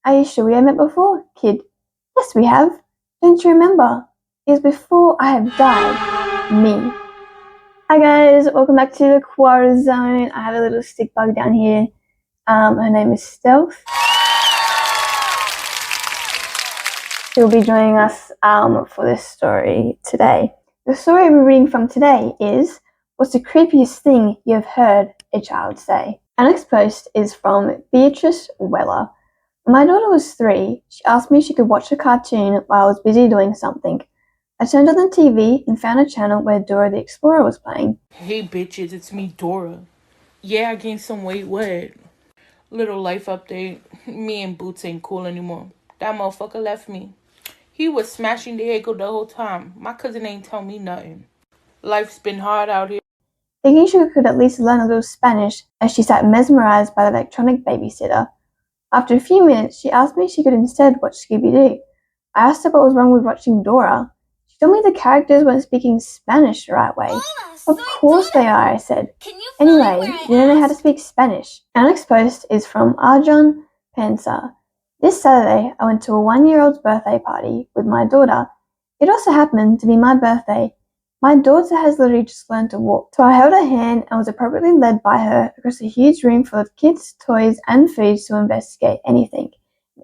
Are you sure we have met before, kid? Yes, we have. Don't you remember? It was before I have died. Me. Hi guys, welcome back to the Quora zone. I have a little stick bug down here. Her name is Stealth. She'll be joining us for this story today. The story we're reading from today is, what's the creepiest thing you have heard a child say? Our next post is from Beatrice Weller. When my daughter was 3, she asked me if she could watch a cartoon while I was busy doing something. I turned on the TV and found a channel where Dora the Explorer was playing. Hey bitches, it's me, Dora. Yeah, I gained some weight, what? Little life update. Me and Boots ain't cool anymore. That motherfucker left me. He was smashing the echo the whole time. My cousin ain't tell me nothing. Life's been hard out here. Thinking she could at least learn a little Spanish as she sat mesmerized by the electronic babysitter. After a few minutes, she asked me if she could instead watch Scooby-Doo. I asked her what was wrong with watching Dora. She told me the characters weren't speaking Spanish the right way. Of course they are, I said. Anyway, you don't know how to speak Spanish. Our next post is from Arjan Pansa. This Saturday, I went to a 1-year-old's birthday party with my daughter. It also happened to be my birthday. My daughter has literally just learned to walk, so I held her hand and was appropriately led by her across a huge room full of kids, toys, and foods to investigate anything,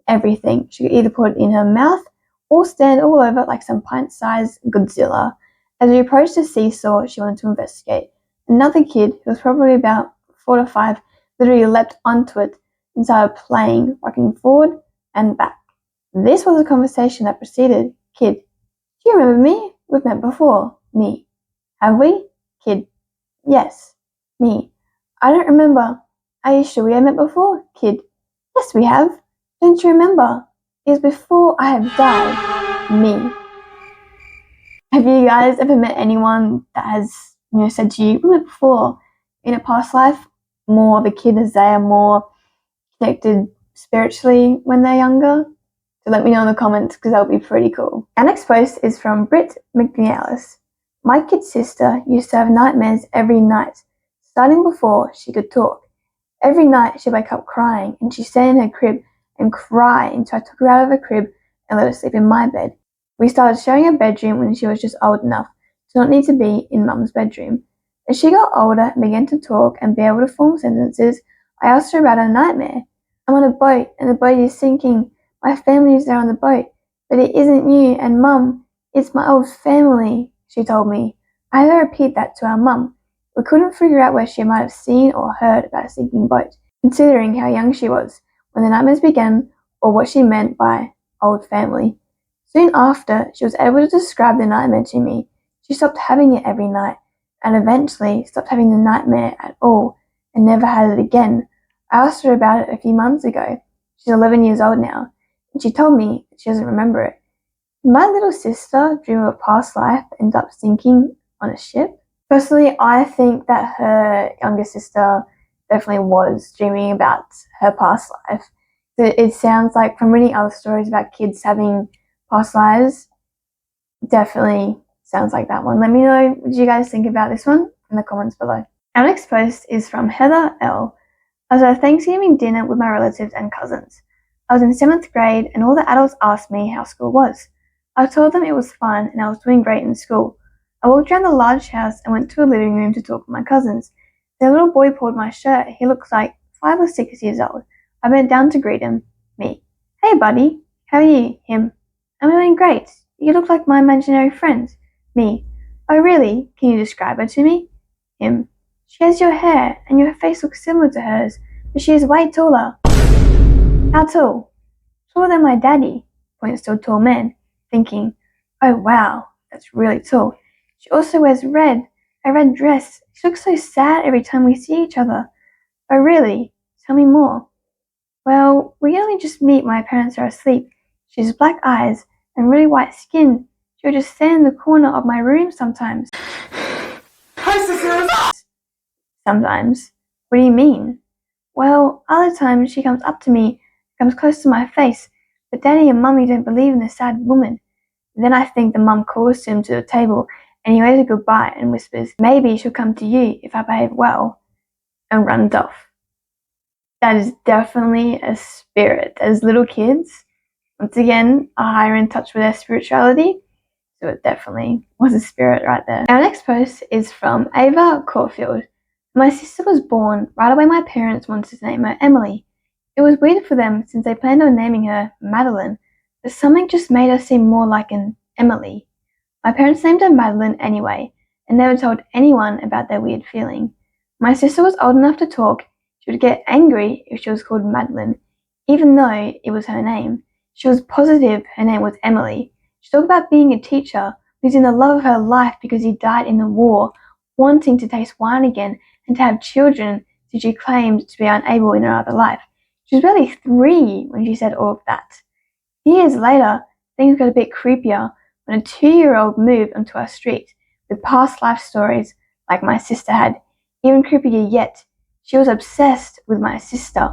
everything. She could either put it in her mouth or stand all over it like some pint-sized Godzilla. As we approached the seesaw she wanted to investigate, another kid, who was probably about 4 to 5, literally leapt onto it and started playing, rocking forward and back. This was a conversation that proceeded. Kid: do you remember me? We've met before. Me: have we? Kid: yes. Me: I don't remember. Are you sure we have met before? Kid: yes, we have. Don't you remember? It was before I have died. Me. Have you guys ever met anyone that has, said to you, we met before in a past life? More of a kid, as they are more connected spiritually when they're younger? So let me know in the comments, because that would be pretty cool. Our next post is from Britt McNeillis. My kid sister used to have nightmares every night, starting before she could talk. Every night she'd wake up crying, and she'd stay in her crib and cry until I took her out of her crib and let her sleep in my bed. We started sharing a bedroom when she was just old enough to not need to be in Mum's bedroom. As she got older and began to talk and be able to form sentences, I asked her about her nightmare. I'm on a boat and the boat is sinking. My family is there on the boat, but it isn't you and Mum. It's my old family, she told me. I had her repeat that to our mum. We couldn't figure out where she might have seen or heard about a sinking boat, considering how young she was when the nightmares began, or what she meant by old family. Soon after, she was able to describe the nightmare to me. She stopped having it every night, and eventually stopped having the nightmare at all, and never had it again. I asked her about it a few months ago. She's 11 years old now, and she told me that she doesn't remember it. Did my little sister dream of a past life that ended up sinking on a ship? Personally, I think that her younger sister definitely was dreaming about her past life. It sounds like, from reading other stories about kids having past lives, definitely sounds like that one. Let me know what you guys think about this one in the comments below. Our next post is from Heather L. I was at a Thanksgiving dinner with my relatives and cousins. I was in 7th grade and all the adults asked me how school was. I told them it was fun and I was doing great in school. I walked around the large house and went to a living room to talk with my cousins. The little boy pulled my shirt. He looked like 5 or 6 years old. I bent down to greet him. Me: hey buddy, how are you? Him: I'm doing great. You look like my imaginary friend. Me: oh really? Can you describe her to me? Him: she has your hair and your face looks similar to hers, but she is way taller. How tall? Taller than my daddy, points to a tall man, thinking, oh wow, that's really tall. She also wears a red dress. She looks so sad every time we see each other. Oh really? Tell me more. Well, we only just meet when my parents are asleep. She has black eyes and really white skin. She'll just stand in the corner of my room sometimes. Hi, sisters! Sometimes. What do you mean? Well, other times she comes up to me, comes close to my face, but Daddy and Mummy don't believe in the sad woman. Then I think the mum calls to him to the table, and he waves a goodbye and whispers, maybe she'll come to you if I behave well, and runs off. That is definitely a spirit. As little kids, once again, are higher in touch with their spirituality. So it definitely was a spirit right there. Our next post is from Ava Caulfield. My sister was born. Right away my parents wanted to name her Emily. It was weird for them since they planned on naming her Madeline, but something just made her seem more like an Emily. My parents named her Madeline anyway, and never told anyone about their weird feeling. My sister was old enough to talk. She would get angry if she was called Madeline, even though it was her name. She was positive her name was Emily. She talked about being a teacher, losing the love of her life because he died in the war, wanting to taste wine again, and to have children since she claimed to be unable in her other life. She was barely 3 when she said all of that. Years later, things got a bit creepier when a 2-year-old moved onto our street with past life stories like my sister had. Even creepier yet, she was obsessed with my sister,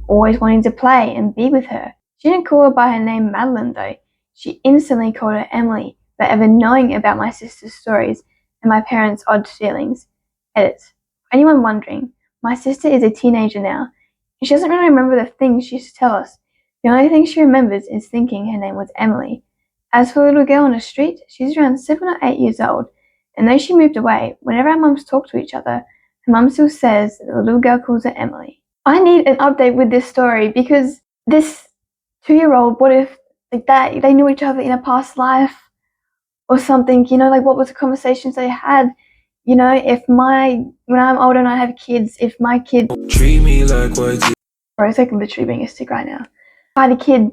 always wanting to play and be with her. She didn't call her by her name Madeline though. She instantly called her Emily, without ever knowing about my sister's stories and my parents' odd feelings. Edit. For anyone wondering, my sister is a teenager now, and she doesn't really remember the things she used to tell us. The only thing she remembers is thinking her name was Emily. As for the little girl on the street, she's around 7 or 8 years old, and though she moved away, whenever our mums talk to each other, her mum still says that the little girl calls her Emily. I need an update with this story because this 2-year-old, what if like that they knew each other in a past life or something, like what was the conversations they had? If when I'm older and I have kids, if my kid treat me like what you, bro, it's like literally being a stick right now. If I had a kid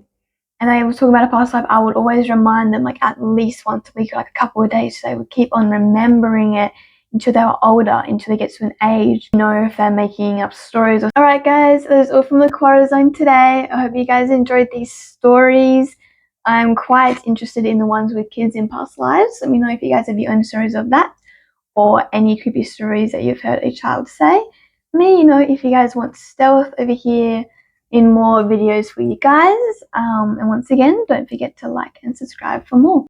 and they were talking about a past life, I would always remind them like at least once a week, like a couple of days, so they would keep on remembering it until they were older, until they get to an age, if they're making up stories. Alright guys, that is all from the Quora Zone today. I hope you guys enjoyed these stories. I'm quite interested in the ones with kids in past lives. Let me know if you guys have your own stories of that, or any creepy stories that you've heard a child say. Let me know if you guys want stealth over here in more videos for you guys. And once again, don't forget to like and subscribe for more.